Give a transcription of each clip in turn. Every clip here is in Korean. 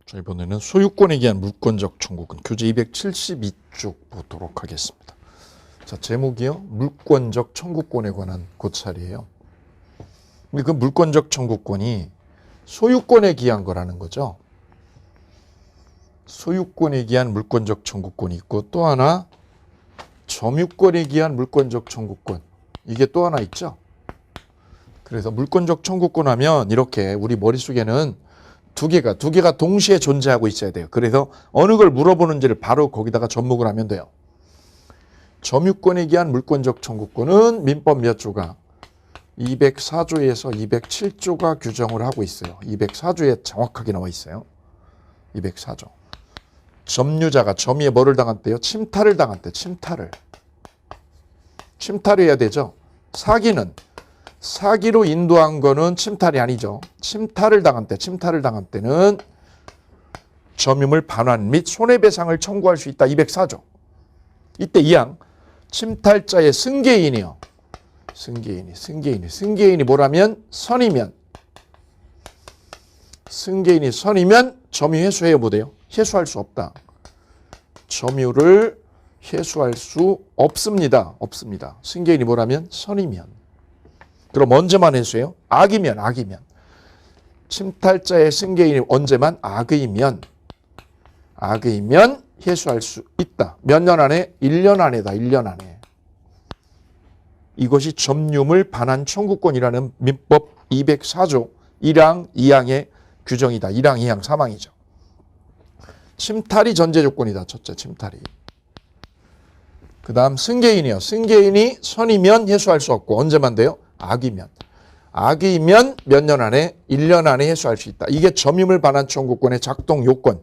자, 이번에는 소유권에 기한 물권적 청구권 교재 272쪽 보도록 하겠습니다. 자, 제목이요. 물권적 청구권에 관한 고찰이에요. 근데 그 물권적 청구권이 소유권에 기한 거라는 거죠. 소유권에 기한 물권적 청구권이 있고 또 하나 점유권에 기한 물권적 청구권. 이게 또 하나 있죠. 그래서 물권적 청구권 하면 이렇게 우리 머릿속에는 두 개가 동시에 존재하고 있어야 돼요. 그래서 어느 걸 물어보는지를 바로 거기다가 접목을 하면 돼요. 점유권에 기한 물권적 청구권은 민법 몇 조가 204조에서 207조가 규정을 하고 있어요. 204조에 정확하게 나와 있어요. 204조. 점유자가 점유에 뭐를 당한대요? 침탈을 당한대. 침탈해야 되죠. 사기로 인도한 거는 침탈이 아니죠. 침탈을 당한 때는 점유물 반환 및 손해배상을 청구할 수 있다. 204조. 이때 2항 침탈자의 승계인이요. 승계인이 뭐라면 선이면 승계인이 선이면 점유 해소해요. 못해요? 해소할 수 없다. 점유를 해소할 수 없습니다. 승계인이 뭐라면 선이면. 그럼 언제만 해소해요? 악이면. 침탈자의 승계인이 언제만? 악의면 해소할 수 있다. 몇 년 안에? 1년 안에다. 1년 안에. 이것이 점유물 반환 청구권이라는 민법 204조 1항, 2항의 규정이다. 1항, 2항, 3항이죠. 침탈이 전제 조건이다. 첫째, 침탈이. 그 다음 승계인이요. 승계인이 선이면 해소할 수 없고 언제만 돼요? 악이면 몇 년 안에? 1년 안에 해소할 수 있다. 이게 점유물 반환 청구권의 작동 요건.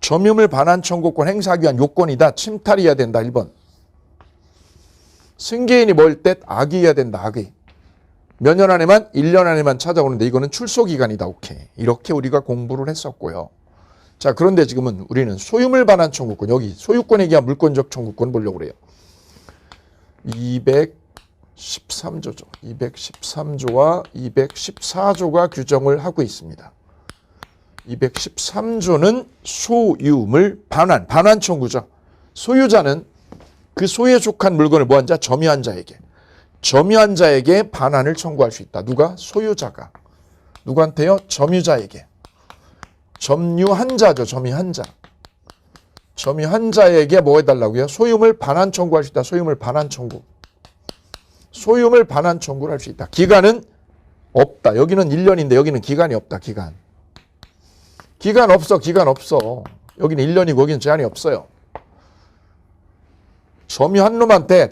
점유물 반환 청구권 행사하기 위한 요건이다. 침탈이어야 된다. 1번. 승계인이 뭘 때? 악의해야 된다. 악의. 몇 년 안에만? 1년 안에만 찾아오는데 이거는 출소기간이다. 오케이. 이렇게 우리가 공부를 했었고요. 자, 그런데 지금은 우리는 소유물 반환 청구권, 여기 소유권에 기한 물권적 청구권 보려고 그래요. 213조죠. 213조와 214조가 규정을 하고 있습니다. 213조는 소유물 반환 청구죠. 소유자는 그 소유에 속한 물건을 뭐한 자? 점유한 자에게 반환을 청구할 수 있다. 누가? 소유자가. 누구한테요? 점유자에게. 점유한 자죠. 점유한 자에게 뭐 해달라고요? 소유물 반환 청구할 수 있다. 소유물 반환 청구를 할 수 있다. 기간은 없다. 여기는 1년인데 여기는 기간이 없다. 기간 없어. 여기는 1년이고 여기는 제한이 없어요. 점유한 놈한테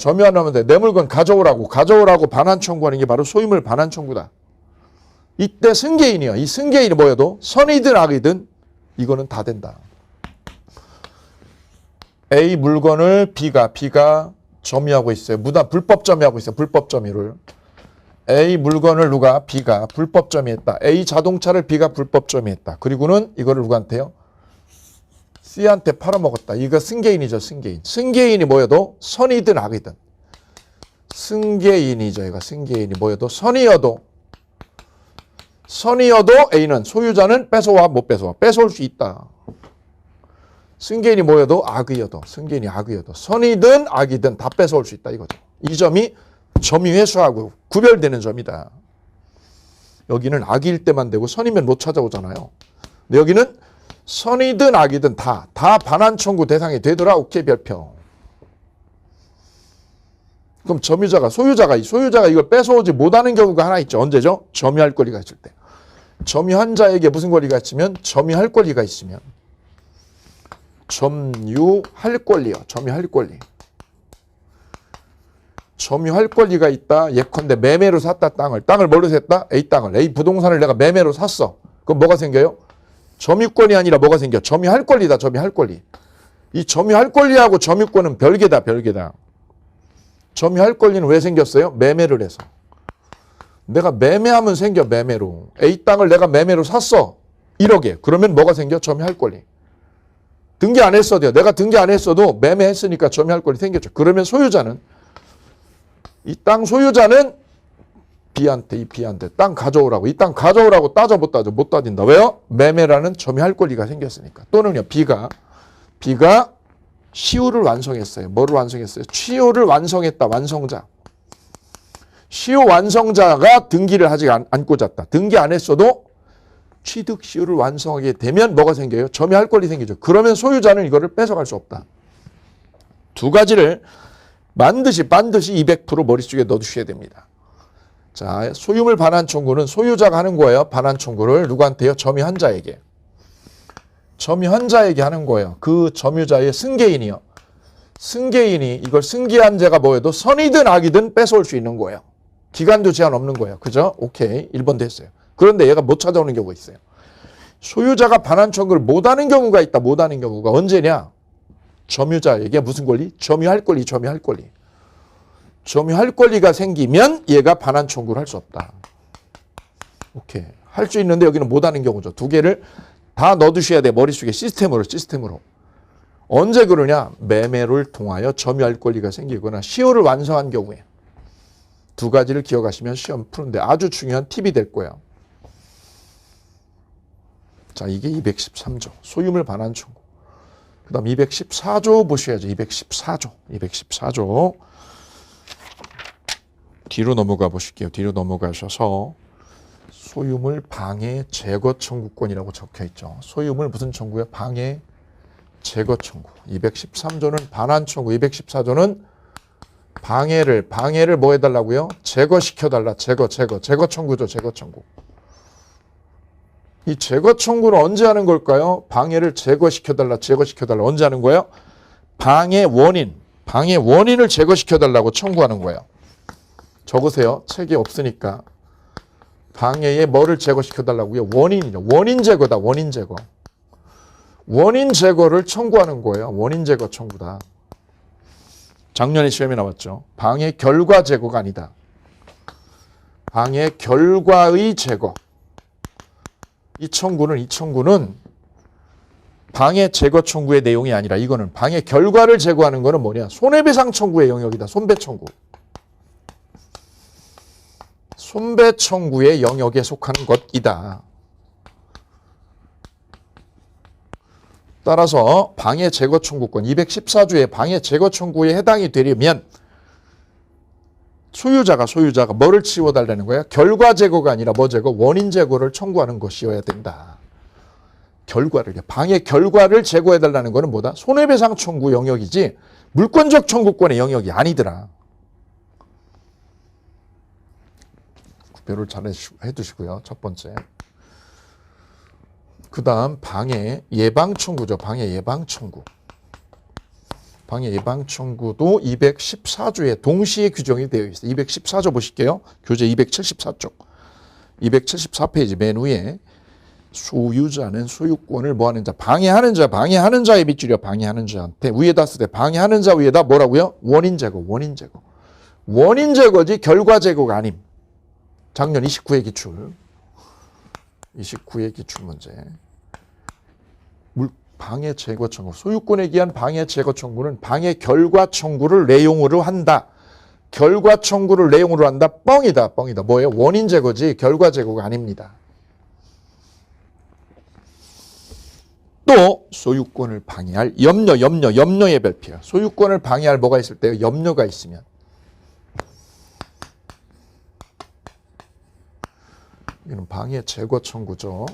내 물건 가져오라고 반환 청구하는 게 바로 소유물 반환 청구다. 이때 승계인이요. 이 승계인이 뭐여도 선이든 악이든 이거는 다 된다. A 물건을 B가 점유하고 있어요. 불법 점유하고 있어요. 불법 점유를. A 물건을 B가 불법 점유했다. A 자동차를 B가 불법 점유했다. 그리고는 이거를 누구한테요? C한테 팔아먹었다. 이거 승계인이죠. 승계인이 뭐여도 선이든 악이든. 승계인이죠. 이거 승계인이 뭐여도 선이어도 A는 소유자는 뺏어와 못 뺏어와. 뺏어올 수 있다. 승계인이 뭐여도 승계인이 악의여도 선이든 악이든 다 뺏어올 수 있다 이거죠. 이 점이 점유 해소하고 구별되는 점이다. 여기는 악일 때만 되고 선이면 못 찾아오잖아요. 근데 여기는 선이든 악이든 다 반환 청구 대상이 되더라. 오케이, 별표. 그럼 소유자가 이걸 뺏어오지 못하는 경우가 하나 있죠. 언제죠? 점유할 권리가 있을 때. 점유한 자에게 무슨 권리가 있으면? 점유할 권리가 있으면. 점유할 권리가 있다. 예컨대 매매로 샀다. 땅을 뭘로 샀다? A 부동산을 내가 매매로 샀어. 그럼 뭐가 생겨요? 점유권이 아니라 뭐가 생겨? 점유할 권리다. 이 점유할 권리하고 점유권은 별개다. 점유할 권리는 왜 생겼어요? 매매를 해서. 내가 매매하면 생겨. 매매로. A 땅을 내가 매매로 샀어. 1억에. 그러면 뭐가 생겨? 점유할 권리. 등기 안 했어도요. 내가 등기 안 했어도 매매했으니까 점유할 권리 생겼죠. 그러면 이 땅 소유자는 B한테 이 B한테 땅 가져오라고 이 땅 가져오라고 따져 못 따져 못 따진다. 왜요? 매매라는 점유할 권리가 생겼으니까. 또는요 B가 시효를 완성했어요. 뭐를 완성했어요? 취효를 완성했다. 완성자. 시효 완성자가 등기를 아직 안 꽂았다. 등기 안 했어도 취득 시효를 완성하게 되면 뭐가 생겨요? 점유할 권리 생기죠. 그러면 소유자는 이거를 뺏어갈 수 없다. 두 가지를 반드시 200% 머릿속에 넣어두셔야 됩니다. 자, 소유물 반환 청구는 소유자가 하는 거예요. 반환 청구를 누구한테요? 점유한 자에게. 점유한 자에게 하는 거예요. 그 점유자의 승계인이요. 승계인이 이걸 승계한 자가 뭐여도 선이든 악이든 뺏어올 수 있는 거예요. 기간도 제한 없는 거예요. 그죠? 오케이. 1번 됐어요. 그런데 얘가 못 찾아오는 경우가 있어요. 소유자가 반환 청구를 못하는 경우가 있다. 못하는 경우가 언제냐? 점유자에게 무슨 권리? 점유할 권리. 점유할 권리가 생기면 얘가 반환 청구를 할 수 없다. 오케이. 할 수 있는데 여기는 못하는 경우죠. 두 개를 다 넣어두셔야 돼. 머릿속에 시스템으로. 언제 그러냐? 매매를 통하여 점유할 권리가 생기거나 시효를 완성한 경우에. 두 가지를 기억하시면 시험 푸는데 아주 중요한 팁이 될 거예요. 자, 이게 213조. 소유물 반환 청구. 그 다음 214조 보셔야죠. 214조. 뒤로 넘어가 보실게요. 뒤로 넘어가셔서 소유물 방해 제거 청구권이라고 적혀 있죠. 소유물 무슨 청구예요? 방해 제거 청구. 213조는 반환 청구. 214조는 방해를 뭐 해달라고요? 제거시켜달라. 제거 청구죠. 제거 청구. 이 제거 청구는 언제 하는 걸까요? 방해를 제거시켜달라. 언제 하는 거예요? 방해 원인을 제거시켜달라고 청구하는 거예요. 적으세요. 책이 없으니까. 방해에 뭐를 제거시켜달라고요? 원인이죠. 원인 제거다. 원인 제거를 청구하는 거예요. 원인 제거 청구다. 작년에 시험에 나왔죠. 방해 결과 제거가 아니다. 방해 결과의 제거. 이 청구는 방해 제거 청구의 내용이 아니라 이거는 방해 결과를 제거하는 거는 뭐냐? 손해배상 청구의 영역이다. 손배 청구의 영역에 속하는 것이다. 따라서 방해 제거 청구권 214조의 방해 제거 청구에 해당이 되려면 소유자가 뭐를 치워달라는 거야? 결과 제거가 아니라 뭐 제거? 원인 제거를 청구하는 것이어야 된다. 방해 결과를 제거해달라는 거는 뭐다? 손해배상 청구 영역이지 물권적 청구권의 영역이 아니더라. 구별을 잘 해두시고요. 첫 번째. 그 다음 방해 예방 청구죠. 방해 예방 청구도 214조에 동시에 규정이 되어 있어요. 214조 보실게요. 교재 274쪽. 274페이지 맨 위에 소유자는 소유권을 뭐하는 자, 방해하는 자의 밑줄이야. 방해하는 자한테 위에다 쓸 때 방해하는 자 위에다 뭐라고요? 원인 제거지 결과 제거가 아님. 작년 29회 기출 문제. 방해 제거 청구. 소유권에 기한 방해 제거 청구는 방해 결과 청구를 내용으로 한다. 결과 청구를 내용으로 한다. 뻥이다. 뭐예요? 원인 제거지 결과 제거가 아닙니다. 또 소유권을 방해할 염려의 별표. 소유권을 방해할 뭐가 있을 때요? 염려가 있으면. 여기는 방해 제거 청구죠.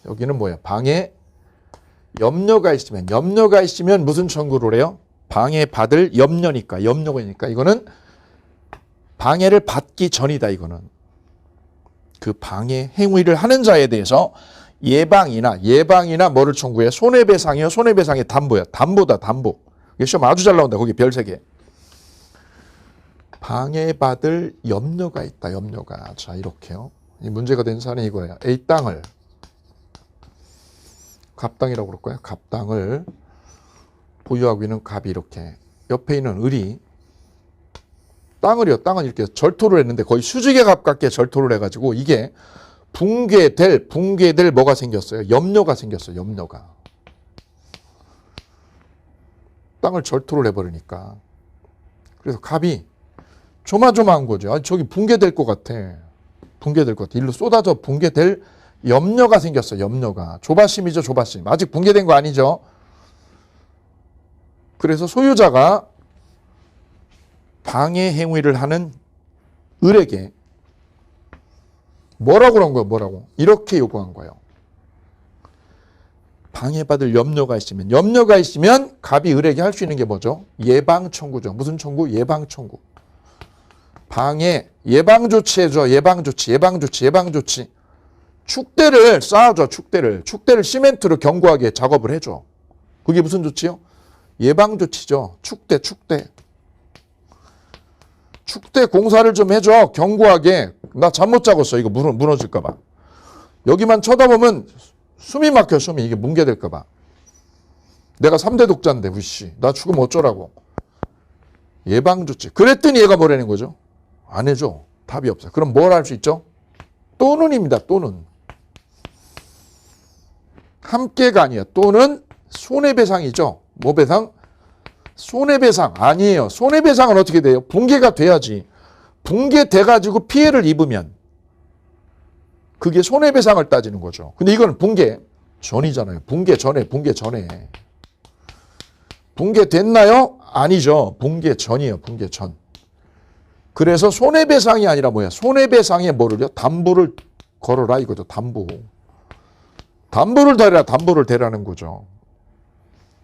여기는 뭐야? 방해 염려가 있으면 무슨 청구를 해요? 방해받을 염려가 있으니까 이거는 방해를 받기 전이다. 이거는 그 방해 행위를 하는 자에 대해서 예방이나 뭐를 청구해? 손해배상이요. 손해배상의 담보야. 담보다. 이게 시험 아주 잘 나온다. 거기 별 3개. 방해받을 염려가 있다. 자, 이렇게요. 이 문제가 된 사안이 이거예요. A 땅을 갑땅이라고 그럴 거예요. 갑땅을 보유하고 있는 갑이 이렇게 옆에 있는 을이 땅은 이렇게 절토를 했는데 거의 수직에 가깝게 절토를 해가지고 이게 붕괴될 뭐가 생겼어요? 염려가 생겼어요. 염려가. 땅을 절토를 해버리니까. 그래서 갑이 조마조마한 거죠. 아니, 저기 붕괴될 것 같아. 붕괴될 것 같아. 일로 쏟아져 붕괴될 염려가 생겼어. 염려가. 조바심이죠. 조바심. 아직 붕괴된 거 아니죠. 그래서 소유자가 방해 행위를 하는 을에게 뭐라고 그런 거예요? 뭐라고? 이렇게 요구한 거예요. 방해받을 염려가 있으면 갑이 을에게 할 수 있는 게 뭐죠? 예방 청구죠. 무슨 청구? 예방 청구. 방해, 예방 조치 해줘. 예방 조치. 축대를 쌓아줘. 축대를 시멘트로 견고하게 작업을 해줘. 그게 무슨 조치요? 예방 조치죠. 축대. 축대 공사를 좀 해줘. 견고하게. 나 잠 못 자고 있어. 이거 무너질까 봐. 여기만 쳐다보면 숨이 막혀. 이게 뭉개될까 봐. 내가 3대 독자인데 우씨. 나 죽으면 어쩌라고. 예방 조치. 그랬더니 얘가 뭐라는 거죠? 안 해줘. 답이 없어. 그럼 뭘 할 수 있죠? 또는입니다. 또는. 함께가 아니야. 또는 손해배상이죠. 뭐 배상? 손해배상 아니에요. 손해배상은 어떻게 돼요? 붕괴가 돼야지. 붕괴돼가지고 피해를 입으면 그게 손해배상을 따지는 거죠. 근데 이건 붕괴 전이잖아요. 붕괴 전에. 붕괴됐나요? 아니죠. 붕괴 전이에요. 붕괴 전. 그래서 손해배상이 아니라 뭐야? 손해배상에 뭐를요? 담보를 걸어라 이거죠. 담보를 대라는 거죠.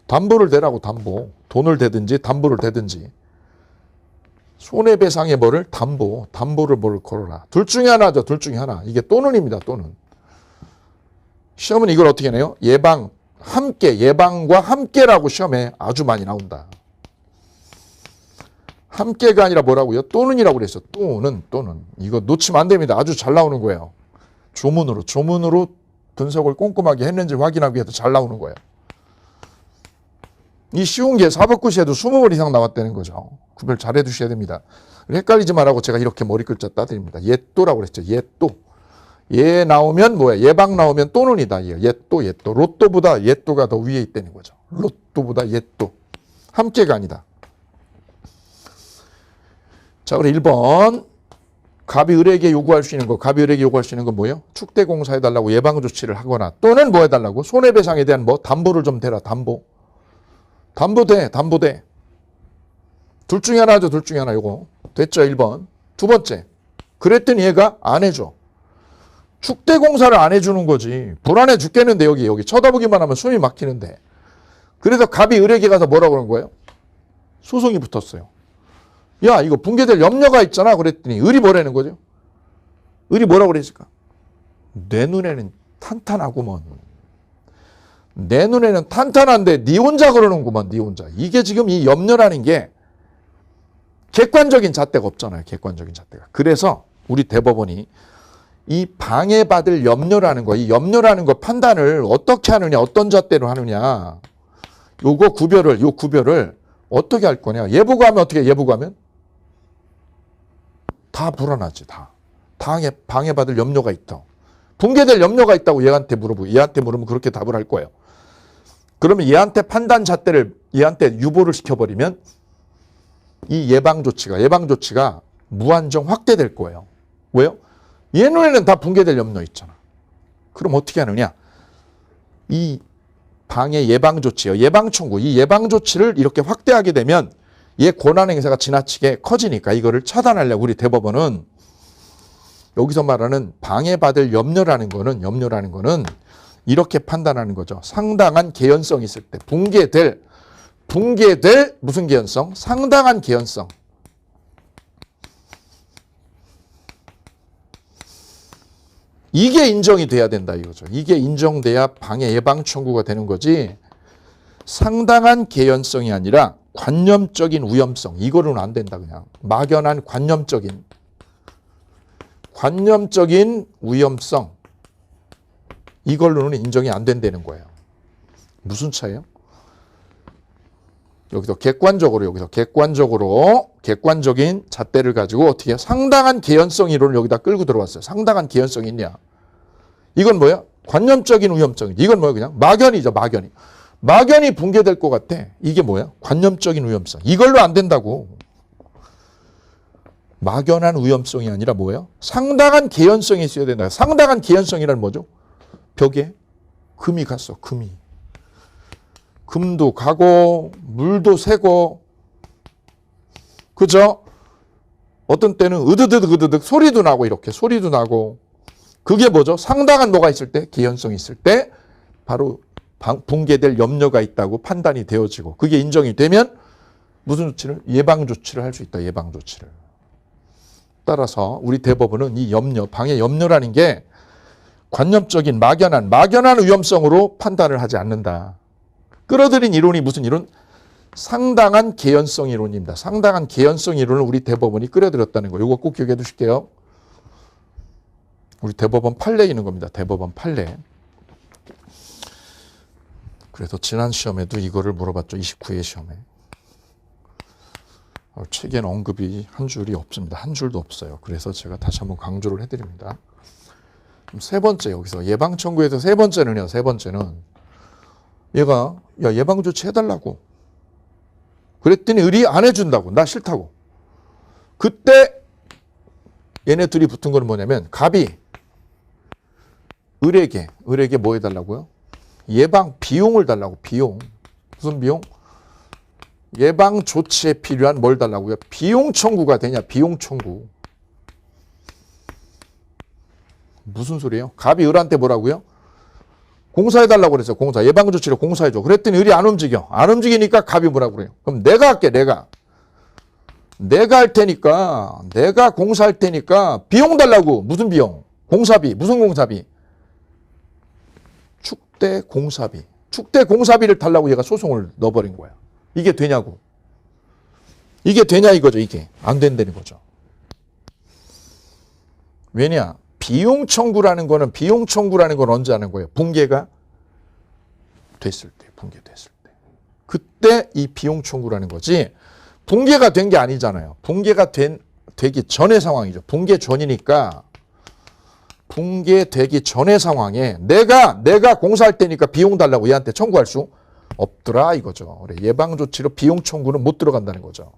담보를 대라고 담보. 돈을 대든지 담보를 대든지. 손해배상의 뭐를? 담보를 뭐를 걸어라. 둘 중에 하나죠. 둘 중에 하나. 이게 또는입니다. 또는. 시험은 이걸 어떻게 내요? 예방과 함께라고 시험에 아주 많이 나온다. 함께가 아니라 뭐라고요? 또는이라고 그랬어. 또는. 이거 놓치면 안 됩니다. 아주 잘 나오는 거예요. 조문으로 분석을 꼼꼼하게 했는지 확인하기 위해서 잘 나오는 거예요. 이 쉬운 게 사법고시에도 20번 이상 나왔다는 거죠. 구별 잘 해두셔야 됩니다. 헷갈리지 말라고 제가 이렇게 머리 글자 따드립니다. 예또라고 그랬죠. 예또. 예 나오면 뭐야? 예방 나오면 또는이다. 예또. 로또보다 예또가 더 위에 있다는 거죠. 로또보다 예또. 함께가 아니다. 자, 그럼 1번. 갑이 을에게 요구할 수 있는 건 뭐예요? 축대 공사해달라고 예방 조치를 하거나 또는 뭐 해달라고? 손해배상에 대한 뭐? 담보를 좀 대라. 담보대. 둘 중에 하나죠. 요거. 됐죠. 1번. 두 번째. 그랬더니 얘가 안 해줘. 축대 공사를 안 해주는 거지. 불안해 죽겠는데 여기 쳐다보기만 하면 숨이 막히는데. 그래서 갑이 을에게 가서 뭐라고 그런 거예요? 소송이 붙었어요. 야, 이거 붕괴될 염려가 있잖아. 그랬더니 을이 뭐라는 거죠? 을이 뭐라고 그랬을까? 내 눈에는 탄탄하구먼. 내 눈에는 탄탄한데 네 혼자 그러는구먼. 네 혼자. 이게 지금 이 염려라는 게 객관적인 잣대가 없잖아요. 객관적인 잣대가. 그래서 우리 대법원이 이 방해받을 염려라는 거, 이 염려라는 거 판단을 어떻게 하느냐, 어떤 잣대로 하느냐. 요 구별을 어떻게 할 거냐. 예보가하면 어떻게 해? 예보가하면 다 불안하지. 다. 방해받을 염려가 있다. 붕괴될 염려가 있다고 얘한테 물으면 그렇게 답을 할 거예요. 그러면 얘한테 판단 잣대를 얘한테 유보를 시켜버리면 이 예방 조치가 무한정 확대될 거예요. 왜요? 얘 눈에는 다 붕괴될 염려 있잖아. 그럼 어떻게 하느냐? 이 방해 예방 조치요. 예방 청구. 이 예방 조치를 이렇게 확대하게 되면 얘 권한 행사가 지나치게 커지니까 이거를 차단하려고 우리 대법원은 여기서 말하는 방해받을 염려라는 거는 이렇게 판단하는 거죠. 상당한 개연성이 있을 때 붕괴될 무슨 개연성? 상당한 개연성. 이게 인정이 돼야 된다 이거죠. 이게 인정돼야 방해 예방 청구가 되는 거지. 상당한 개연성이 아니라 관념적인 위험성. 이거로는 안 된다 그냥. 막연한 관념적인 위험성. 이걸로는 인정이 안 된다는 거예요. 무슨 차이요? 여기서 객관적인 잣대를 가지고 어떻게 해요? 상당한 개연성 이론을 여기다 끌고 들어왔어요. 상당한 개연성이 있냐? 이건 뭐야? 관념적인 위험성. 이건 뭐야? 그냥 막연이죠. 막연이 붕괴될 것 같아. 이게 뭐야? 관념적인 위험성. 이걸로 안 된다고. 막연한 위험성이 아니라 뭐예요? 상당한 개연성이 있어야 된다. 상당한 개연성이란 뭐죠? 벽에 금이 갔어. 금이. 금도 가고 물도 새고 그죠? 어떤 때는 으드득 소리도 나고 이렇게 소리도 나고 그게 뭐죠? 상당한 뭐가 있을 때? 개연성이 있을 때 바로 붕괴될 염려가 있다고 판단이 되어지고 그게 인정이 되면 무슨 조치를? 예방 조치를 할 수 있다. 예방 조치를. 따라서 우리 대법원은 이 염려, 방해 염려라는 게 관념적인 막연한 위험성으로 판단을 하지 않는다. 끌어들인 이론이 무슨 이론? 상당한 개연성 이론입니다. 상당한 개연성 이론을 우리 대법원이 끌어들였다는 거. 이거 꼭 기억해 두실게요. 우리 대법원 판례 있는 겁니다. 대법원 판례. 그래서 지난 시험에도 이거를 물어봤죠. 29회 시험에. 책에는 언급이 한 줄이 없습니다. 한 줄도 없어요. 그래서 제가 다시 한번 강조를 해드립니다. 세 번째 여기서 예방 청구에서 세 번째는요. 세 번째는 얘가 야 예방 조치 해달라고. 그랬더니 의리 안 해준다고. 나 싫다고. 그때 얘네 둘이 붙은 건 뭐냐면 갑이 을에게 뭐 해달라고요? 예방 비용을 달라고. 비용. 무슨 비용? 예방 조치에 필요한 뭘 달라고요? 비용 청구가 되냐? 비용 청구. 무슨 소리예요? 갑이 을한테 뭐라고요? 공사해달라고 그랬어요. 공사. 예방 조치를 공사해줘. 그랬더니 을이 안 움직여. 안 움직이니까 갑이 뭐라고 그래요? 그럼 내가 할게. 내가 할 테니까 내가 공사할 테니까 비용 달라고. 무슨 비용? 공사비. 무슨 공사비? 축대 공사비. 축대 공사비를 달라고 얘가 소송을 넣어버린 거야. 이게 되냐고. 이게 되냐 이거죠. 이게. 안 된다는 거죠. 왜냐? 비용 청구라는 거는 언제 하는 거예요? 붕괴가 됐을 때. 붕괴됐을 때. 그때 이 비용 청구라는 거지. 붕괴가 된 게 아니잖아요. 붕괴가 되기 전의 상황이죠. 붕괴 전이니까 붕괴되기 전의 상황에 내가 공사할 때니까 비용 달라고 얘한테 청구할 수 없더라 이거죠. 그래, 예방 조치로 비용 청구는 못 들어간다는 거죠.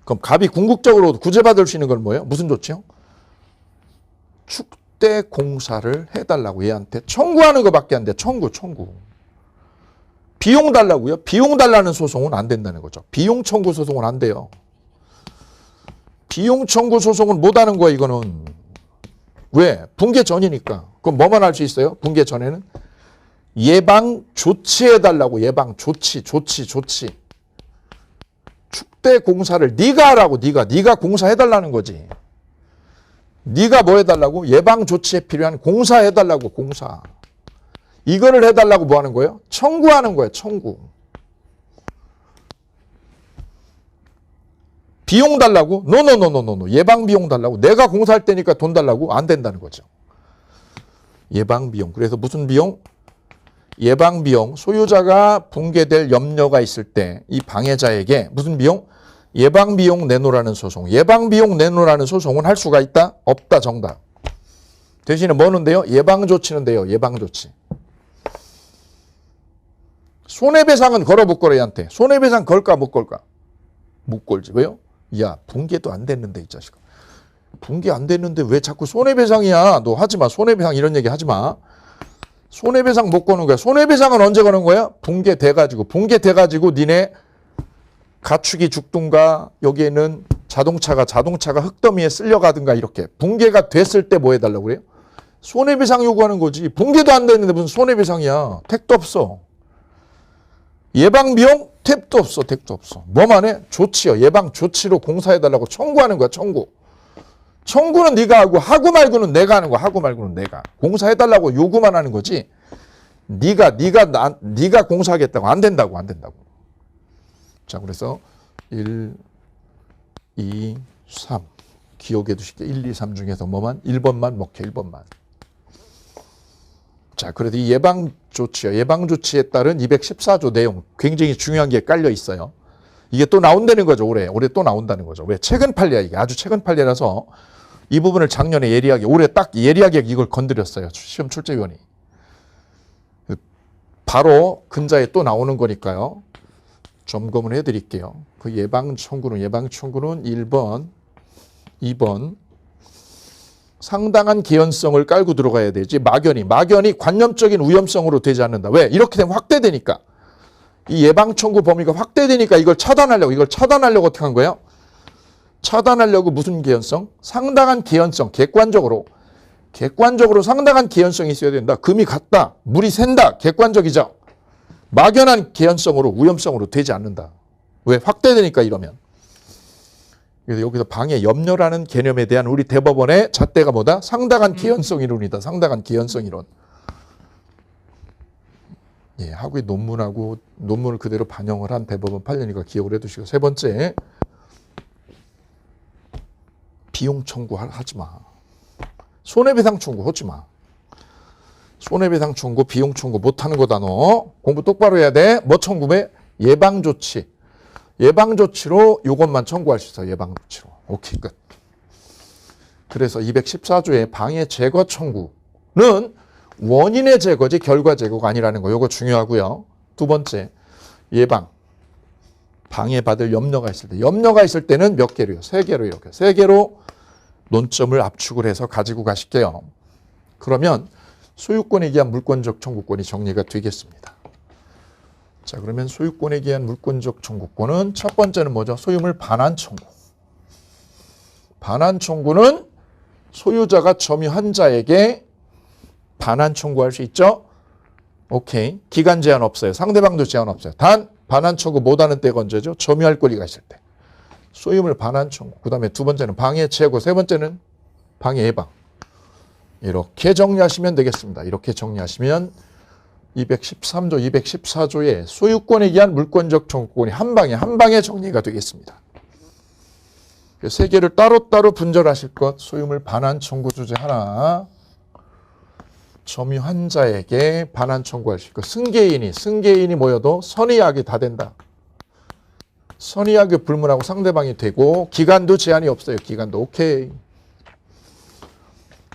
그럼 갑이 궁극적으로 구제받을 수 있는 건 뭐예요? 무슨 조치요? 축대 공사를 해달라고 얘한테 청구하는 것밖에 안 돼. 청구. 비용 달라고요? 비용 달라는 소송은 안 된다는 거죠. 비용 청구 소송은 안 돼요. 비용 청구 소송은 못 하는 거야 이거는. 왜? 붕괴 전이니까. 그럼 뭐만 할 수 있어요? 붕괴 전에는 예방 조치해달라고. 예방 조치. 축대 공사를 네가 하라고. 네가 공사해달라는 거지. 네가 뭐 해달라고? 예방 조치에 필요한 공사해달라고. 공사. 이거를 해달라고 뭐 하는 거예요? 청구하는 거예요. 청구. 비용 달라고? 노. 예방 비용 달라고. 내가 공사할 때니까 돈 달라고? 안 된다는 거죠. 예방 비용. 그래서 무슨 비용? 예방 비용. 소유자가 붕괴될 염려가 있을 때 이 방해자에게 무슨 비용? 예방 비용 내놓으라는 소송. 예방 비용 내놓으라는 소송은 할 수가 있다? 없다. 정답. 대신에 뭐는 돼요? 예방 조치는 돼요. 예방 조치. 손해배상은 걸어 못 걸어 얘한테. 손해배상 걸까 못 걸까? 못 걸지. 왜요? 야 붕괴도 안 됐는데 이 자식아. 붕괴 안 됐는데 왜 자꾸 손해배상이야. 너 하지마. 손해배상 이런 얘기 하지마. 손해배상 못 거는 거야. 손해배상은 언제 거는 거야? 붕괴돼가지고 니네 가축이 죽든가 여기에는 자동차가 흙더미에 쓸려가든가 이렇게 붕괴가 됐을 때 뭐 해달라고 그래요? 손해배상 요구하는 거지. 붕괴도 안 됐는데 무슨 손해배상이야. 택도 없어. 예방비용? 택도 없어. 뭐만 해? 조치요. 예방 조치로 공사해달라고 청구하는 거야. 청구는 네가 하고 말고는 내가 하는 거야. 하고 말고는 내가. 공사해달라고 요구만 하는 거지. 네가 공사하겠다고 안 된다고. 자, 그래서 1, 2, 3 기억해 두실게. 1, 2, 3 중에서 뭐만? 1번만 먹혀. 1번만. 자, 그래도 이 예방 조치요. 예방 조치에 따른 214조 내용 굉장히 중요한 게 깔려 있어요. 이게 또 나온다는 거죠. 올해 또 나온다는 거죠. 왜? 최근 판례야 이게. 아주 최근 판례라서 이 부분을 작년에 올해 딱 예리하게 이걸 건드렸어요. 시험 출제위원이. 바로 근자에 또 나오는 거니까요. 점검을 해드릴게요. 그 예방 청구는 1번, 2번 상당한 개연성을 깔고 들어가야 되지. 막연히 관념적인 위험성으로 되지 않는다. 왜? 이렇게 되면 확대되니까. 이 예방 청구 범위가 확대되니까 이걸 차단하려고 어떻게 한 거예요? 차단하려고 무슨 개연성? 상당한 개연성. 객관적으로 상당한 개연성이 있어야 된다. 금이 같다. 물이 샌다. 객관적이죠. 막연한 개연성으로 위험성으로 되지 않는다. 왜? 확대되니까 이러면. 그래서 여기서 방해 염려라는 개념에 대한 우리 대법원의 잣대가 뭐다? 상당한 개연성 이론이다. 상당한 개연성 이론. 예, 하고의 논문을 그대로 반영을 한 대법원 판례니까 기억을 해두시고. 세 번째, 비용 청구하지 마. 손해배상 청구 하지 마. 손해배상 청구, 비용 청구 못하는 거다 너. 공부 똑바로 해야 돼. 뭐 청구해? 예방조치. 예방조치로 이것만 청구할 수 있어. 예방조치로. 오케이, 끝. 그래서 214조의 방해 제거 청구는 원인의 제거지 결과 제거가 아니라는 거. 이거 중요하고요. 두 번째, 예방. 방해받을 염려가 있을 때. 염려가 있을 때는 몇 개로요? 3개로 이렇게. 3개로 논점을 압축을 해서 가지고 가실게요. 그러면 소유권에 기한 물권적 청구권이 정리가 되겠습니다. 자, 그러면 소유권에 기한 물권적 청구권은 첫 번째는 뭐죠? 소유물 반환 청구. 반환 청구는 소유자가 점유한 자에게 반환 청구할 수 있죠? 오케이. 기간 제한 없어요. 상대방도 제한 없어요. 단 반환 청구 못하는 때가 언제죠? 점유할 권리가 있을 때. 소유물 반환 청구. 그 다음에 두 번째는 방해 제고. 세 번째는 방해 예방. 이렇게 정리하시면 되겠습니다. 이렇게 정리하시면 213조, 214조의 소유권에 기한 물권적 청구권이 한 방에 정리가 되겠습니다. 세 개를 따로따로 분절하실 것. 소유물 반환 청구 주제 하나. 점유한 자에게 반환 청구할 수 있고, 승계인이 모여도 선의하게 다 된다. 선의하게 불문하고 상대방이 되고, 기간도 제한이 없어요. 기간도 오케이.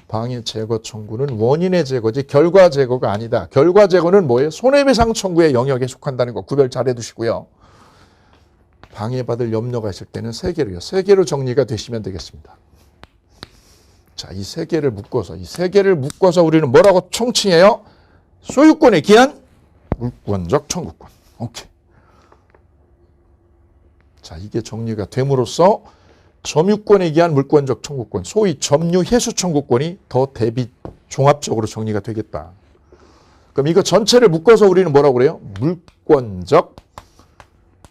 방해 제거 청구는 원인의 제거지 결과 제거가 아니다. 결과 제거는 뭐예요? 손해배상 청구의 영역에 속한다는 거 구별 잘 해두시고요. 방해받을 염려가 있을 때는 3개로요. 3개로 정리가 되시면 되겠습니다. 자, 이 3개를 묶어서 우리는 뭐라고 총칭해요? 소유권에 기한 물권적 청구권. 오케이. 자, 이게 정리가 됨으로써 점유권에 기한 물권적 청구권, 소위 점유 해수 청구권이 더 대비 종합적으로 정리가 되겠다. 그럼 이거 전체를 묶어서 우리는 뭐라고 그래요? 물권적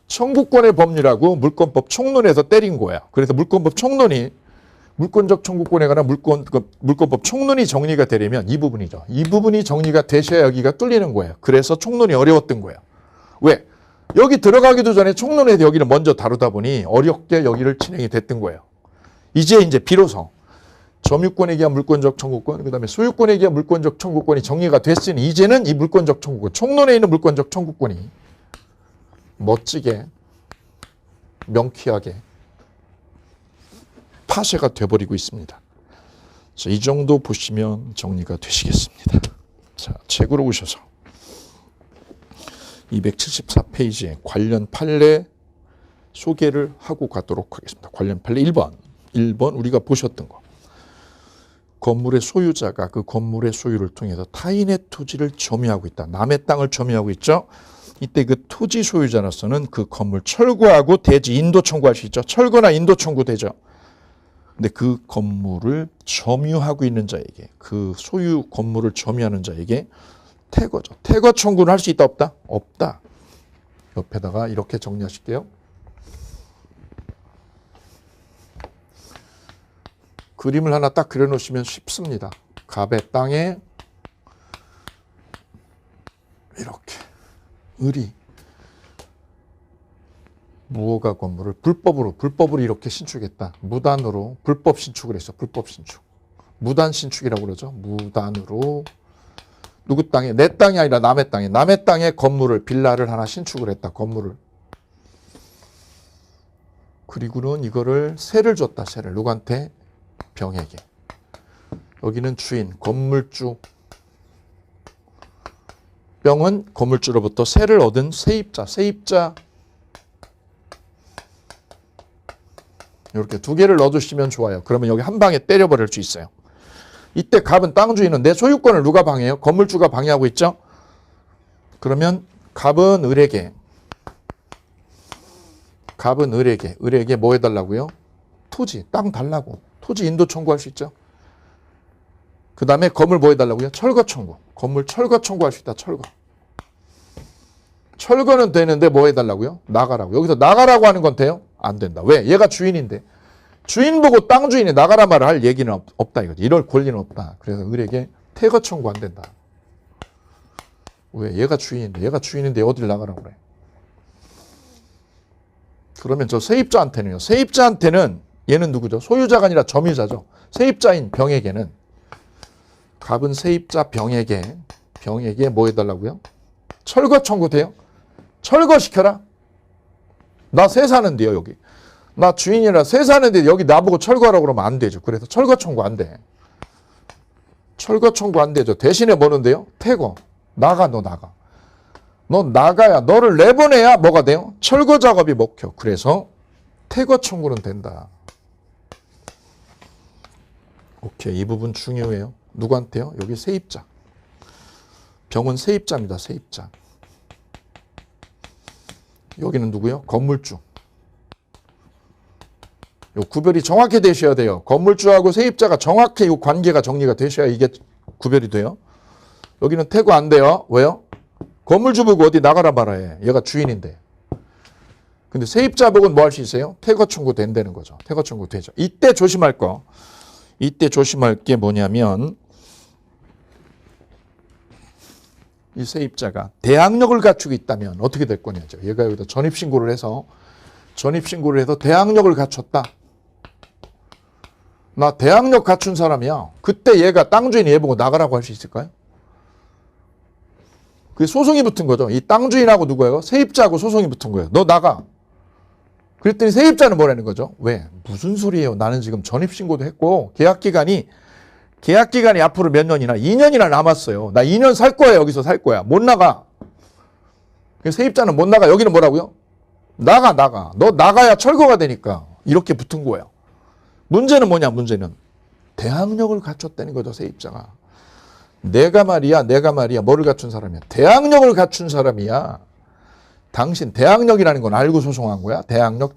청구권의 법리라고 물권법 총론에서 때린 거야. 그래서 물권법 총론이 물권적 청구권에 관한 물권법 총론이 정리가 되려면 이 부분이죠. 이 부분이 정리가 되셔야 여기가 뚫리는 거예요. 그래서 총론이 어려웠던 거예요. 왜? 여기 들어가기도 전에 총론에서 여기를 먼저 다루다 보니 어렵게 여기를 진행이 됐던 거예요. 이제 비로소 점유권에 기한 물권적 청구권, 그 다음에 소유권에 기한 물권적 청구권이 정리가 됐으니 이제는 이 물권적 청구권, 총론에 있는 물권적 청구권이 멋지게 명쾌하게 파쇄가 돼버리고 있습니다. 자, 이 정도 보시면 정리가 되시겠습니다. 자, 책으로 오셔서 274페이지에 관련 판례 소개를 하고 가도록 하겠습니다. 관련 판례 1번 우리가 보셨던 거. 건물의 소유자가 그 건물의 소유를 통해서 타인의 토지를 점유하고 있다. 남의 땅을 점유하고 있죠. 이때 그 토지 소유자로서는 그 건물 철거하고 대지 인도 청구할 수 있죠. 철거나 인도 청구되죠. 근데 그 건물을 점유하고 있는 자에게, 그 소유 건물을 점유하는 자에게 퇴거죠. 퇴거 청구는 할 수 있다 없다? 없다. 옆에다가 이렇게 정리하실게요. 그림을 하나 딱 그려놓으시면 쉽습니다. 갑의 땅에 이렇게 을이 무허가 건물을 불법으로 이렇게 신축했다. 무단으로 불법 신축을 했어. 불법 신축. 무단 신축이라고 그러죠. 무단으로 누구 땅에, 내 땅이 아니라 남의 땅에 건물을, 빌라를 하나 신축을 했다. 건물을. 그리고는 이거를 세를 줬다. 세를. 누구한테? 병에게. 여기는 주인, 건물주. 병은 건물주로부터 세를 얻은 세입자 이렇게 두 개를 넣어두시면 좋아요. 그러면 여기 한 방에 때려버릴 수 있어요. 이때 갑은 땅 주인은 내 소유권을 누가 방해해요? 건물주가 방해하고 있죠? 그러면 갑은 을에게 뭐 해달라고요? 토지, 땅 달라고. 토지 인도 청구할 수 있죠? 그 다음에 건물 뭐 해달라고요? 철거 청구. 건물 철거 청구할 수 있다. 철거. 철거는 되는데 뭐 해달라고요? 나가라고. 여기서 나가라고 하는 건 돼요? 안 된다. 왜? 얘가 주인인데. 주인 보고 땅 주인이 나가라 말을 할 얘기는 없다 이거지. 이럴 권리는 없다. 그래서 을에게 퇴거 청구 안 된다. 왜? 얘가 주인인데 어딜 나가라고 그래. 그러면 저 세입자한테는요. 세입자한테는 얘는 누구죠? 소유자가 아니라 점유자죠. 세입자인 병에게는 갑은 세입자 병에게 뭐 해달라고요? 철거 청구 돼요? 철거시켜라. 나 새 사는데요 여기. 나 주인이라 새 사는데 여기 나보고 철거하라고 그러면 안 되죠. 그래서 철거 청구 안 돼. 철거 청구 안 되죠. 대신에 뭐는데요? 퇴거. 나가 너 나가. 너 나가야 너를 내보내야 뭐가 돼요? 철거 작업이 먹혀. 그래서 퇴거 청구는 된다. 오케이. 이 부분 중요해요. 누구한테요? 여기 세입자. 병은 세입자입니다. 세입자. 여기는 누구요? 건물주. 요 구별이 정확히 되셔야 돼요. 건물주하고 세입자가 정확히 이 관계가 정리가 되셔야 이게 구별이 돼요. 여기는 퇴거 안 돼요. 왜요? 건물주 보고 어디 나가라 말아야 얘가 주인인데. 근데 세입자 보고는 뭐 할 수 있어요? 퇴거 청구 된다는 거죠. 퇴거 청구 되죠. 이때 조심할 게 뭐냐면 이 세입자가 대항력을 갖추고 있다면 어떻게 될 거냐죠. 얘가 여기다 전입신고를 해서 대항력을 갖췄다. 나 대항력 갖춘 사람이야. 그때 얘가 땅 주인이 얘 보고 나가라고 할 수 있을까요? 그게 소송이 붙은 거죠. 이 땅 주인하고 누구예요? 세입자하고 소송이 붙은 거예요. 너 나가. 그랬더니 세입자는 뭐라는 거죠? 왜? 무슨 소리예요? 나는 지금 전입신고도 했고 계약 기간이 앞으로 몇 년이나 2년이나 남았어요. 나 2년 살 거야. 여기서 살 거야. 못 나가. 세입자는 못 나가. 여기는 뭐라고요? 나가. 너 나가야 철거가 되니까. 이렇게 붙은 거예요. 문제는 뭐냐? 문제는 대항력을 갖췄다는 거죠. 세입자가. 내가 말이야. 뭐를 갖춘 사람이야? 대항력을 갖춘 사람이야. 당신 대항력이라는 건 알고 소송한 거야? 대항력.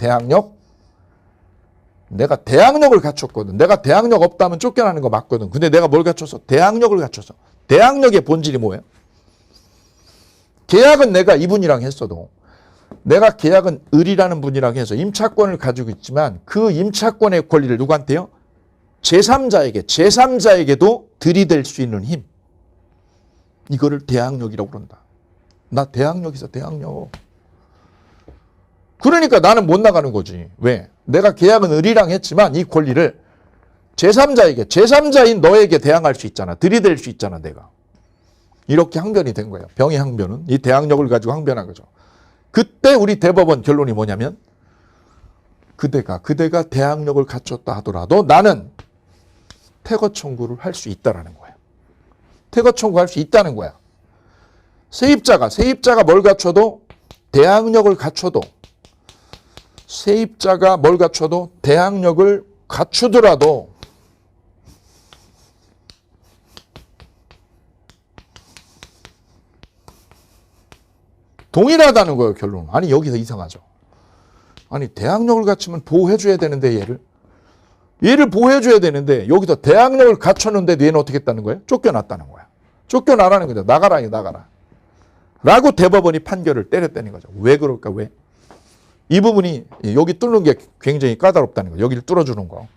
내가 대항력을 갖췄거든. 내가 대항력 없다면 쫓겨나는 거 맞거든. 근데 내가 뭘 갖췄어? 대항력을 갖췄어. 대항력의 본질이 뭐예요? 계약은 내가 이분이랑 했어도 내가 계약은 을이라는 분이랑 해서 임차권을 가지고 있지만 그 임차권의 권리를 누구한테요? 제3자에게도 들이댈 수 있는 힘. 이거를 대항력이라고 그런다. 나 대항력 있어. 대항력. 그러니까 나는 못 나가는 거지. 왜? 내가 계약은 을이랑 했지만 이 권리를 제3자인 너에게 대항할 수 있잖아. 들이댈 수 있잖아, 내가. 이렇게 항변이 된 거예요. 병의 항변은 이 대항력을 가지고 항변한 거죠. 그때 우리 대법원 결론이 뭐냐면 그대가 대항력을 갖췄다 하더라도 나는 퇴거 청구를 할 수 있다라는 거예요. 퇴거 청구할 수 있다는 거야. 세입자가 뭘 갖춰도 대항력을 갖춰도 세입자가 뭘 갖춰도 대항력을 갖추더라도 동일하다는 거예요, 결론은. 아니, 여기서 이상하죠. 아니, 대항력을 갖추면 보호해줘야 되는데 얘를 보호해줘야 되는데 여기서 대항력을 갖췄는데도 얘는 어떻게 했다는 거예요? 쫓겨났다는 거야. 쫓겨나라는 거죠. 나가라. 라고 대법원이 판결을 때렸다는 거죠. 왜 그럴까? 왜? 이 부분이 여기 뚫는 게 굉장히 까다롭다는 거예요. 여기를 뚫어주는 거.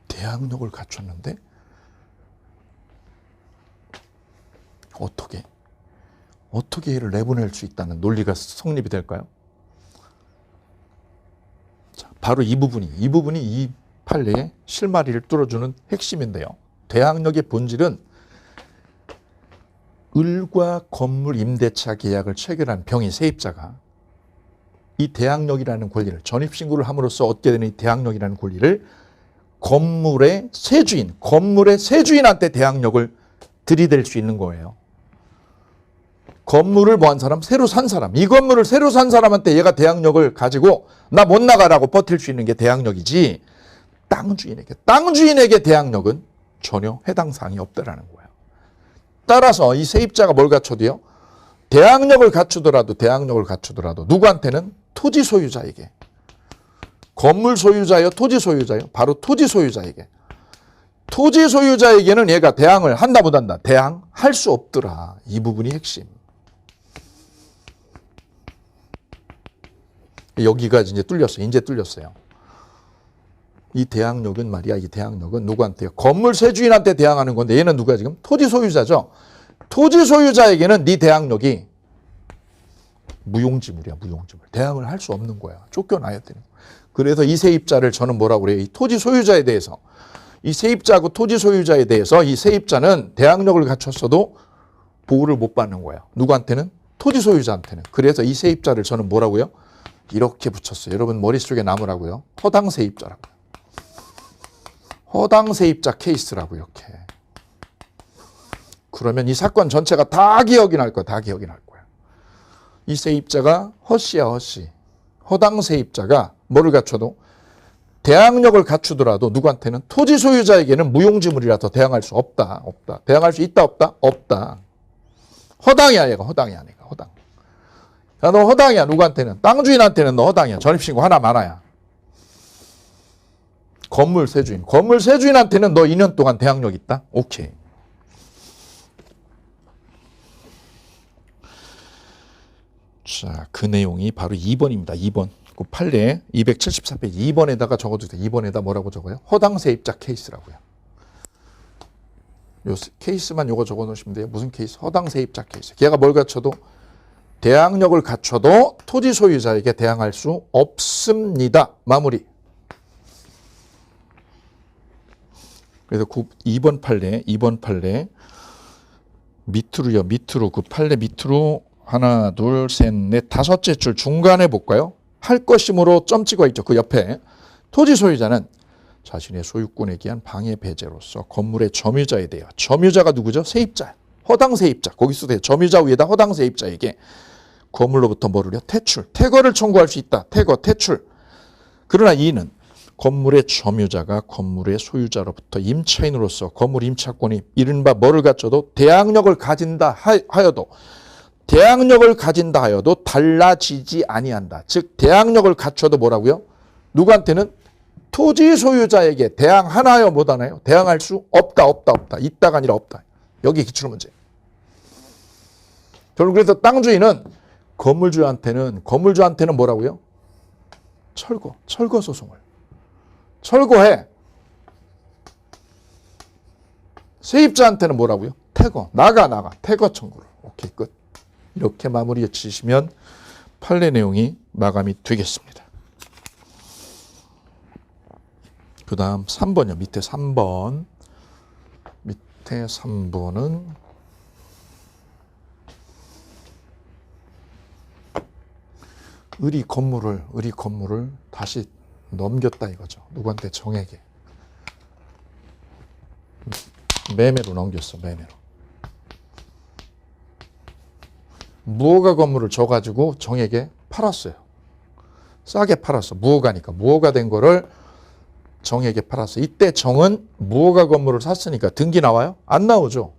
대항력을 갖췄는데 어떻게 얘를 내보낼 수 있다는 논리가 성립이 될까요? 자, 바로 이 부분이 이 판례의 실마리를 뚫어주는 핵심인데요. 대항력의 본질은 을과 건물 임대차 계약을 체결한 병의 세입자가 이 대항력이라는 권리를 전입신고를 함으로써 얻게 되는 이 대항력이라는 권리를 건물의 세주인한테 대항력을 들이댈 수 있는 거예요. 건물을 뭐 한 사람? 새로 산 사람. 이 건물을 새로 산 사람한테 얘가 대항력을 가지고 나 못 나가라고 버틸 수 있는 게 대항력이지, 땅주인에게 대항력은 전혀 해당 사항이 없다라는 거예요. 따라서 이 세입자가 뭘 갖춰도요? 대항력을 갖추더라도 누구한테는? 토지 소유자에게. 건물 소유자요, 토지 소유자요? 바로 토지 소유자에게. 토지 소유자에게는 얘가 대항을 한다 못한다? 대항할 수 없더라. 이 부분이 핵심. 여기가 이제 뚫렸어요. 이제 뚫렸어요. 이 대항력은 말이야. 이 대항력은 누구한테요? 건물 세주인한테 대항하는 건데 얘는 누가 지금? 토지 소유자죠. 토지 소유자에게는 네 대항력이 무용지물이야. 무용지물. 대항을 할 수 없는 거야. 쫓겨나야 되는 거야. 그래서 이 세입자를 저는 뭐라고 그래요? 이 토지 소유자에 대해서. 이 세입자하고 토지 소유자에 대해서 이 세입자는 대항력을 갖췄어도 보호를 못 받는 거야. 누구한테는? 토지 소유자한테는. 그래서 이 세입자를 저는 뭐라고요? 이렇게 붙였어요. 여러분 머릿속에 남으라고요. 허당 세입자라고요. 허당 세입자 케이스라고 이렇게. 그러면 이 사건 전체가 다 기억이 날 거야. 다 기억이 날 거야. 이 세입자가 허씨야, 허씨. 허당 세입자가 뭐를 갖춰도 대항력을 갖추더라도 누구한테는? 토지 소유자에게는 무용지물이라서 대항할 수 없다. 없다. 대항할 수 있다, 없다? 없다. 허당이야, 얘가. 허당이야, 내가. 허당. 야, 너 허당이야. 누구한테는? 땅 주인한테는 너 허당이야. 전입신고 하나 많아야. 건물 세주인. 건물 세주인한테는 너 2년 동안 대항력 있다? 오케이. 자, 그 내용이 바로 2번입니다. 2번. 그 판례 274페이지 2번에다가 적어주세요. 2번에다 뭐라고 적어요? 허당 세입자 케이스라고요. 요 케이스만 요거 적어 놓으시면 돼요. 무슨 케이스? 허당 세입자 케이스. 걔가 뭘 갖춰도 대항력을 갖춰도 토지 소유자에게 대항할 수 없습니다. 마무리. 그래서 2번 판례 밑으로요. 밑으로 그 판례 밑으로 하나, 둘, 셋, 넷, 다섯째 줄 중간에 볼까요? 할 것이므로 점 찍어 있죠. 그 옆에 토지 소유자는 자신의 소유권에 기한 방해 배제로서 건물의 점유자에 대해, 점유자가 누구죠? 세입자. 허당 세입자. 거기서 돼요. 점유자 위에다 허당 세입자에게 건물로부터 뭐를요? 퇴출. 퇴거를 청구할 수 있다. 퇴출. 그러나 이는 건물의 점유자가 건물의 소유자로부터 임차인으로서 건물 임차권이 이른바 뭐를 갖춰도 대항력을 가진다 하여도 달라지지 아니한다. 즉 대항력을 갖춰도 뭐라고요? 누구한테는? 토지 소유자에게 대항하나요? 못하나요? 대항할 수 없다. 있다가 아니라 없다. 여기 기출문제. 저는 그래서 땅 주인은 건물주한테는 뭐라고요? 철거 소송을. 철거해. 세입자한테는 뭐라고요? 퇴거. 나가. 퇴거 청구를. 오케이, 끝. 이렇게 마무리해 주시면 판례 내용이 마감이 되겠습니다. 그 다음 3번이요. 밑에 3번. 밑에 3번은 의리 건물을 다시 넘겼다 이거죠. 누구한테? 정에게. 매매로 넘겼어. 매매로. 무허가 건물을 줘가지고 정에게 팔았어요. 싸게 팔았어. 무허가 된 거를 정에게 팔았어. 이때 정은 무허가 건물을 샀으니까 등기 나와요? 안 나오죠.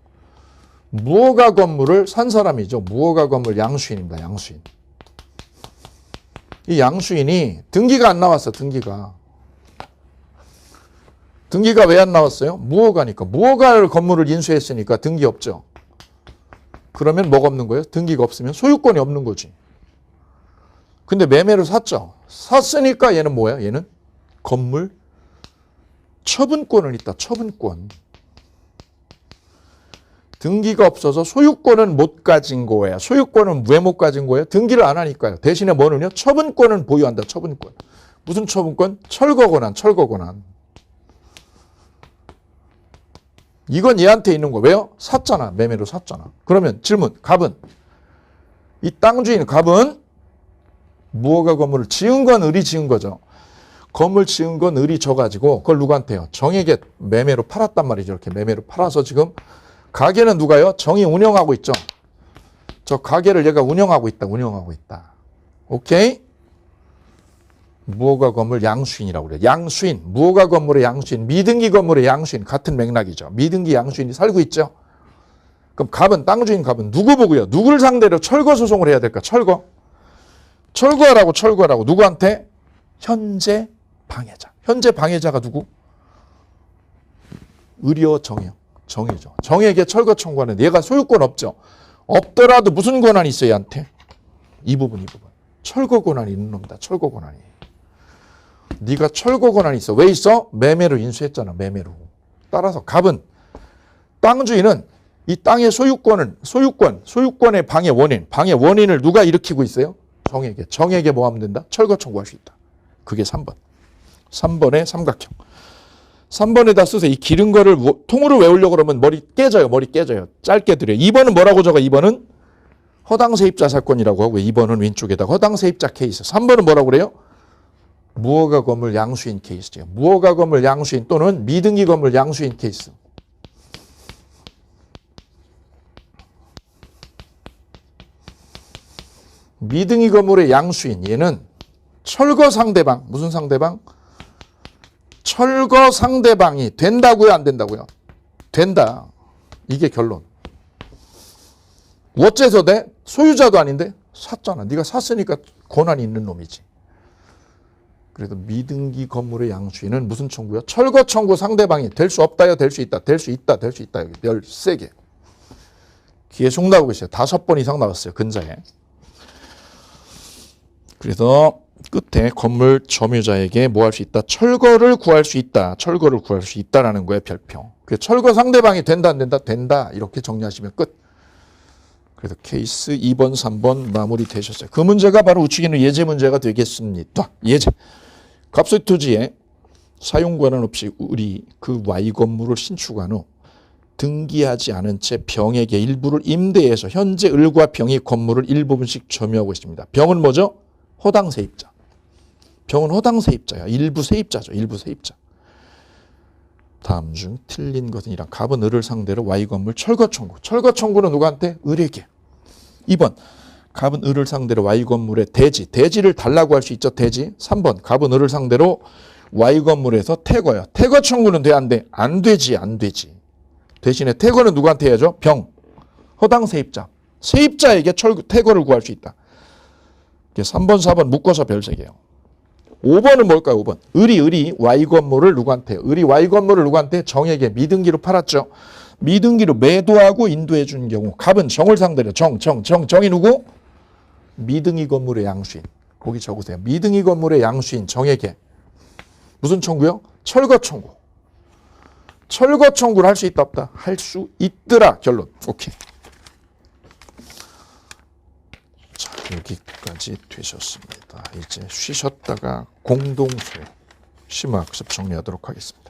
무허가 건물을 산 사람이죠. 무허가 건물 양수인입니다. 양수인. 이 양수인이 등기가 안 나왔어. 등기가 왜 안 나왔어요? 무허가니까. 무허가 건물을 인수했으니까 등기 없죠. 그러면 뭐가 없는 거예요? 등기가 없으면 소유권이 없는 거지. 근데 매매로 샀죠. 샀으니까 얘는 뭐야? 얘는 건물 처분권은 있다. 처분권. 등기가 없어서 소유권은 못 가진 거예요. 소유권은 왜 못 가진 거예요? 등기를 안 하니까요. 대신에 뭐는요? 처분권은 보유한다. 처분권. 무슨 처분권? 철거 권한. 이건 얘한테 있는 거. 왜요? 샀잖아. 매매로 샀잖아. 그러면 질문. 갑은? 이 땅 주인 갑은 무허가 건물을 지은 건 을이 지은 거죠. 건물 지은 건 을이 져가지고 그걸 누구한테요? 정에게 매매로 팔았단 말이죠. 이렇게 매매로 팔아서 지금 가게는 누가요? 정이 운영하고 있죠. 저 가게를 얘가 운영하고 있다. 오케이? 무허가 건물 양수인이라고 그래요. 양수인, 무허가 건물의 양수인, 미등기 건물의 양수인 같은 맥락이죠. 미등기 양수인이 살고 있죠. 그럼 갑은 땅 주인 갑은 누구 보고요? 누구를 상대로 철거 소송을 해야 될까? 철거하라고 누구한테? 현재 방해자. 현재 방해자가 누구? 의료 정의죠. 정의에게 철거 청구하는 얘가 소유권 없죠. 없더라도 무슨 권한이 있어 얘한테? 이 부분. 철거 권한이 있는 놈이다. 철거 권한이. 네가 철거 권한이 있어. 왜 있어? 매매로 인수했잖아. 매매로. 따라서 갑은 땅 주인은 이 땅의 소유권의 방해 원인을 누가 일으키고 있어요? 정에게 뭐 하면 된다? 철거 청구할 수 있다. 그게 3번. 3번의 삼각형. 3번에다 쓰세요. 이 기른 거를 통으로 외우려고 그러면 머리 깨져요. 짧게 드려요. 2번은 뭐라고 적어? 2번은 허당 세입자 사건이라고 하고 2번은 왼쪽에다가 허당 세입자 케이스. 3번은 뭐라고 그래요? 무허가 건물 양수인 케이스죠. 무허가 건물 양수인 또는 미등기 건물 양수인 케이스. 미등기 건물의 양수인 얘는 철거 상대방. 무슨 상대방? 철거 상대방이 된다고요? 안 된다고요? 된다. 이게 결론. 어째서 돼? 소유자도 아닌데? 샀잖아. 네가 샀으니까 권한이 있는 놈이지. 그래도 미등기 건물의 양수인은 무슨 청구요? 철거 청구 상대방이 될 수 없다요? 될 수 있다? 될 수 있다. 여기 13개. 계속 나오고 있어요. 5번 이상 나왔어요. 근자에. 그래서 끝에 건물 점유자에게 뭐 할 수 있다? 철거를 구할 수 있다라는 거예요. 별표. 그 철거 상대방이 된다 안 된다? 된다. 이렇게 정리하시면 끝. 그래서 케이스 2번, 3번 마무리 되셨어요. 그 문제가 바로 우측에는 예제 문제가 되겠습니다. 예제. 갑소유 토지에 사용 권한 없이 우리 그 Y 건물을 신축한 후 등기하지 않은 채 병에게 일부를 임대해서 현재 을과 병이 건물을 일부분씩 점유하고 있습니다. 병은 뭐죠? 허당 세입자. 병은 허당 세입자야. 일부 세입자죠. 다음 중 틀린 것은 이랑 갑은 을을 상대로 Y 건물 철거 청구. 철거 청구는 누구한테? 을에게. 2번. 갑은 을을 상대로 Y 건물의 대지를 달라고 할 수 있죠. 대지. 3번. 갑은 을을 상대로 Y 건물에서 퇴거야. 퇴거 청구는 돼? 안 돼? 안 되지. 대신에 퇴거는 누구한테 해야죠? 병. 허당 세입자. 세입자에게 퇴거를 구할 수 있다. 3번, 4번 묶어서 별 3개요. 5번은 뭘까요? 5번. 을이 Y 건물을 누구한테? 정에게 미등기로 팔았죠. 미등기로 매도하고 인도해 준 경우 갑은 정을 상대로 정이 누구? 미등기 건물의 양수인. 거기 적으세요. 미등기 건물의 양수인 정에게 무슨 청구요? 철거 청구. 철거 청구를 할 수 있다 없다? 할 수 있더라. 결론. 오케이. 자, 여기까지 되셨습니다. 이제 쉬셨다가 공동소요 심화학습 정리하도록 하겠습니다.